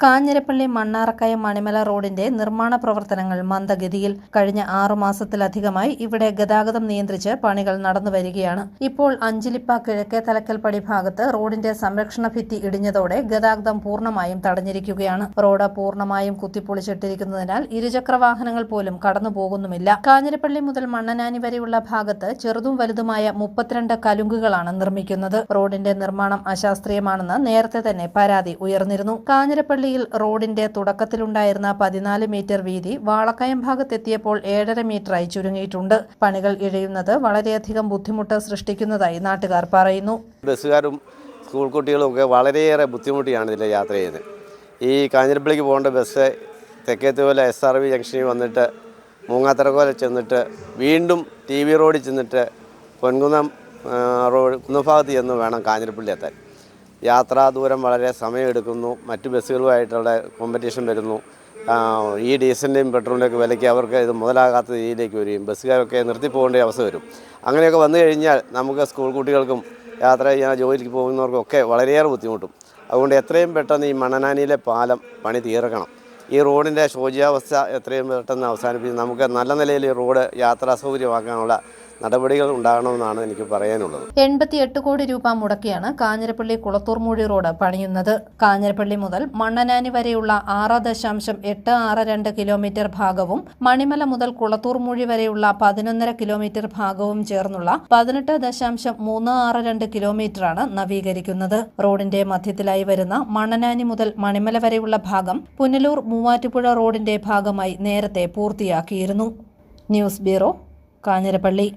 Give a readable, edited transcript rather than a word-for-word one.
കാഞ്ഞിരപ്പള്ളി മണ്ണാറക്കയം മണിമല റോഡിന്റെ നിർമ്മാണ പ്രവർത്തനങ്ങൾ മന്ദഗതിയിൽ. കഴിഞ്ഞ 6 മാസത്തിലധികമായി ഇവിടെ ഗതാഗതം നിയന്ത്രിച്ച് പണികൾ നടന്നുവരികയാണ്. ഇപ്പോൾ അഞ്ചിലിപ്പ കിഴക്കേ തലക്കൽപ്പടി ഭാഗത്ത് റോഡിന്റെ സംരക്ഷണ ഭിത്തി ഇടിഞ്ഞതോടെ ഗതാഗതം പൂർണ്ണമായും തടഞ്ഞിരിക്കുകയാണ്. റോഡ് പൂർണ്ണമായും കുത്തിപ്പൊളിച്ചിട്ടിരിക്കുന്നതിനാൽ ഇരുചക്ര വാഹനങ്ങൾ പോലും കടന്നുപോകുന്നുമില്ല. കാഞ്ഞിരപ്പള്ളി മുതൽ മണ്ണനാനി വരെയുള്ള ഭാഗത്ത് ചെറുതും വലുതുമായ 32 കലുങ്കുകളാണ് നിർമ്മിക്കുന്നത്. റോഡിന്റെ നിർമ്മാണം അശാസ്ത്രീയമാണെന്ന് നേരത്തെ തന്നെ പരാതി ഉയർന്നിരുന്നു. കാഞ്ഞിരപ്പള്ളി റോഡിന്റെ തുടക്കത്തിലുണ്ടായിരുന്ന 14 മീറ്റർ വീതി വാളക്കയം ഭാഗത്തെത്തിയപ്പോൾ 7.5 മീറ്ററായി ചുരുങ്ങിയിട്ടുണ്ട്. പണികൾ ഇഴയുന്നത് വളരെയധികം ബുദ്ധിമുട്ട് സൃഷ്ടിക്കുന്നതായി നാട്ടുകാർ പറയുന്നു. ബസ്സുകാരും സ്കൂൾ കുട്ടികളും ഒക്കെ വളരെയേറെ ബുദ്ധിമുട്ടിയാണ് ഇതിൽ യാത്ര ചെയ്യുന്നത്. ഈ കാഞ്ഞിരപ്പള്ളിക്ക് പോകേണ്ട ബസ് തെക്കേത്തുകോല SRV ജംഗ്ഷനിൽ വന്നിട്ട് മൂങ്ങാത്തറക്കോല ചെന്നിട്ട് വീണ്ടും TV റോഡിൽ ചെന്നിട്ട് പൊൻകുന്നം റോഡ് കുന്നഭാഗത്ത് ചെന്ന് വേണം കാഞ്ഞിരപ്പള്ളി എത്താൻ. യാത്രാ ദൂരം വളരെ സമയമെടുക്കുന്നു. മറ്റ് ബസ്സുകളുമായിട്ടുള്ള കോമ്പറ്റീഷൻ വരുന്നു. ഈ ഡീസലിൻ്റെയും പെട്രോളിൻ്റെയൊക്കെ വിലയ്ക്ക് അവർക്ക് ഇത് മുതലാകാത്ത രീതിയിലേക്ക് വരികയും ബസ്സുകാരൊക്കെ നിർത്തിപ്പോകേണ്ട അവസ്ഥ വരും. അങ്ങനെയൊക്കെ വന്നു കഴിഞ്ഞാൽ നമുക്ക് സ്കൂൾ കുട്ടികൾക്കും യാത്ര ചെയ്യാൻ ജോലിക്ക് പോകുന്നവർക്കൊക്കെ വളരെയേറെ ബുദ്ധിമുട്ടും. അതുകൊണ്ട് എത്രയും പെട്ടെന്ന് ഈ മണ്ണനാനിയിലെ പാലം പണി തീർക്കണം. ഈ റോഡിൻ്റെ ശോച്യാവസ്ഥ എത്രയും പെട്ടെന്ന് അവസാനിപ്പിച്ച് നമുക്ക് നല്ല നിലയിൽ ഈ റോഡ് യാത്രാ സൗകര്യമാക്കാനുള്ള നടപടികൾ ഉണ്ടാകണമെന്നാണ് എനിക്ക് പറയാനുള്ളത്. 88 കോടി രൂപ മുടക്കിയാണ് കാഞ്ഞിരപ്പള്ളി കുളത്തൂർമൂഴി റോഡ് പണിയുന്നത്. കാഞ്ഞിരപ്പള്ളി മുതൽ മണ്ണനാനി വരെയുള്ള 6.862 കിലോമീറ്റർ ഭാഗവും മണിമല മുതൽ കുളത്തൂർമൂഴി വരെയുള്ള 11.5 കിലോമീറ്റർ ഭാഗവും ചേർന്നുള്ള 18.362 കിലോമീറ്ററാണ് നവീകരിക്കുന്നത്. റോഡിന്റെ മധ്യത്തിലായി വരുന്ന മണ്ണനാനി മുതൽ മണിമല വരെയുള്ള ഭാഗം പുനലൂർ മൂവാറ്റുപുഴ റോഡിന്റെ ഭാഗമായി നേരത്തെ പൂർത്തിയാക്കിയിരുന്നു. News bureau, Kanjirappally.